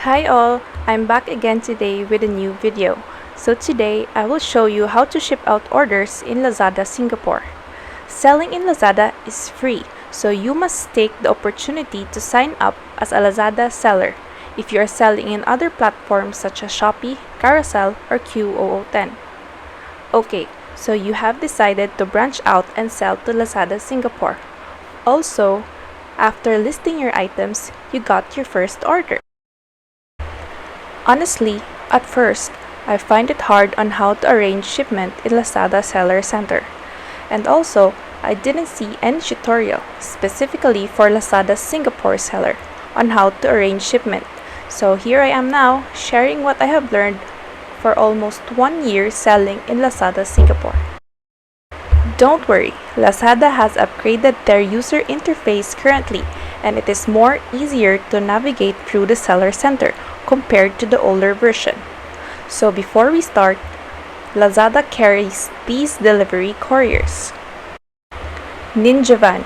Hi all, I'm back again today with a new video. So today I will show you how to ship out orders in Lazada Singapore. Selling in Lazada is free, so you must take the opportunity to sign up as a Lazada seller if you are selling in other platforms such as Shopee, Carousel, or Q0010. Okay, so you have decided to branch out and sell to Lazada Singapore. Also, after listing your items, you got your first order. Honestly, at first, I find it hard on how to arrange shipment in Lazada Seller Center. And also, I didn't see any tutorial specifically for Lazada Singapore seller on how to arrange shipment. So here I am now sharing what I have learned for almost 1 year selling in Lazada Singapore. Don't worry, Lazada has upgraded their user interface currently, and it is more easier to navigate through the seller center compared to the older version. So before we start, Lazada carries these delivery couriers. Ninja Van.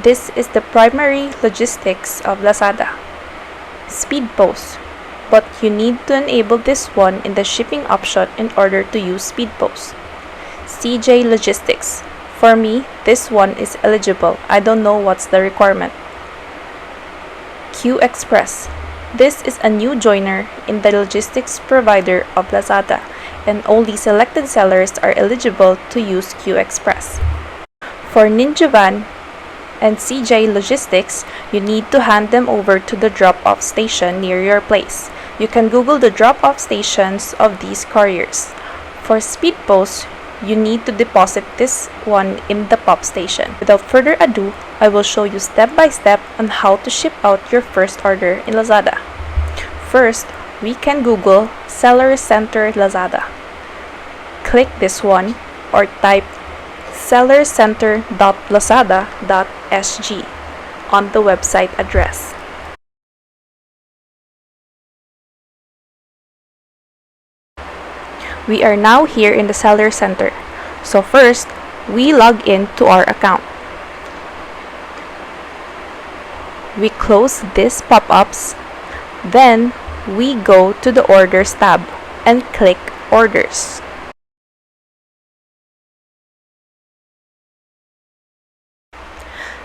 This is the primary logistics of Lazada. Speed Post. But you need to enable this one in the shipping option in order to use Speed Post. CJ Logistics. For me, this one is eligible. I don't know what's the requirement. Q Express. This is a new joiner in the logistics provider of Lazada, and only selected sellers are eligible to use Q Express. For Ninja Van and CJ Logistics, you need to hand them over to the drop-off station near your place. You can Google the drop-off stations of these couriers. For Speed Post, you need to deposit this one in the pop station. Without further ado, I will show you step by step on how to ship out your first order in Lazada. First, we can Google Seller Center Lazada. Click this one or type sellercenter.lazada.sg on the website address. We are now here in the Seller Center. So first, we log in to our account. We close these pop-ups. Then, we go to the Orders tab and click Orders.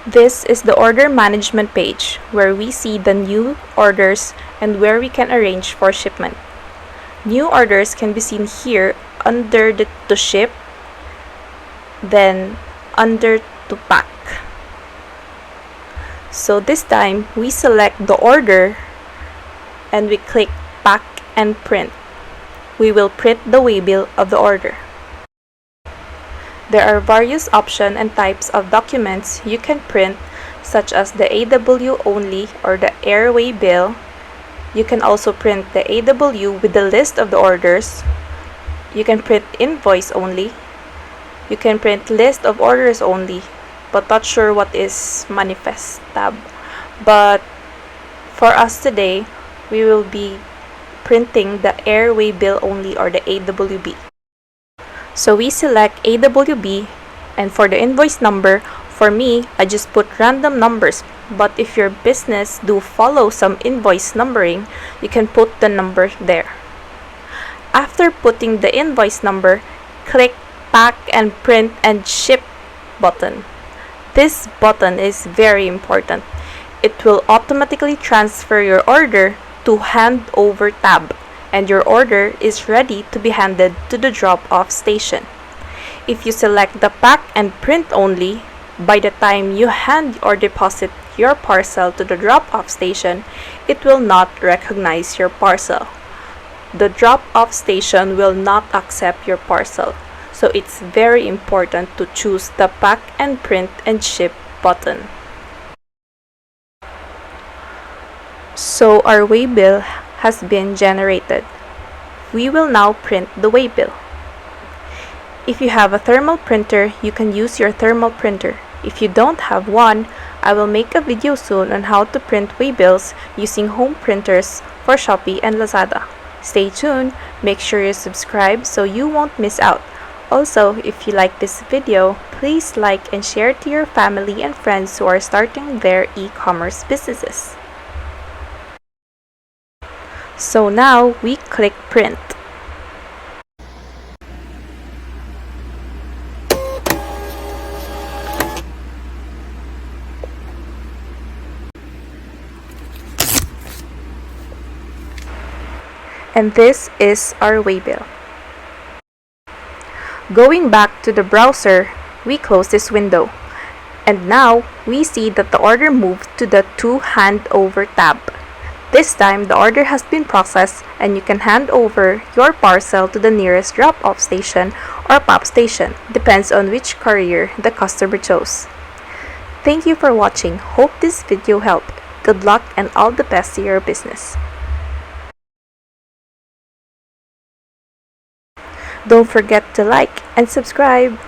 This is the order management page where we see the new orders and where we can arrange for shipment. New orders can be seen here under the to ship, then under to pack. So this time, we select the order and we click pack and print. We will print the waybill of the order. There are various options and types of documents you can print, such as the AW only or the air waybill. You can also print the AW with the list of the orders. You can print invoice only. You can print list of orders only, but not sure what is manifest tab. But for us today, we will be printing the air waybill only or the AWB. So we select AWB, and for the invoice number, for me, I just put random numbers. But if your business do follow some invoice numbering, you can put the number there. After putting the invoice number, click Pack and Print and Ship button. This button is very important. It will automatically transfer your order to Hand Over tab, and your order is ready to be handed to the drop-off station. If you select the Pack and Print only, by the time you hand or deposit your parcel to the drop-off station, it will not recognize your parcel. The drop-off station will not accept your parcel. So it's very important to choose the Pack and Print and Ship button. So our waybill has been generated. We will now print the waybill. If you have a thermal printer, you can use your thermal printer. If you don't have one, I will make a video soon on how to print waybills using home printers for Shopee and Lazada. Stay tuned, make sure you subscribe so you won't miss out. Also, if you like this video, please like and share to your family and friends who are starting their e-commerce businesses. So now we click print. And this is our waybill. Going back to the browser, we close this window. And now we see that the order moved to the To Hand Over tab. This time the order has been processed and you can hand over your parcel to the nearest drop-off station or pop station, depends on which courier the customer chose. Thank you for watching. Hope this video helped. Good luck and all the best to your business. Don't forget to like and subscribe.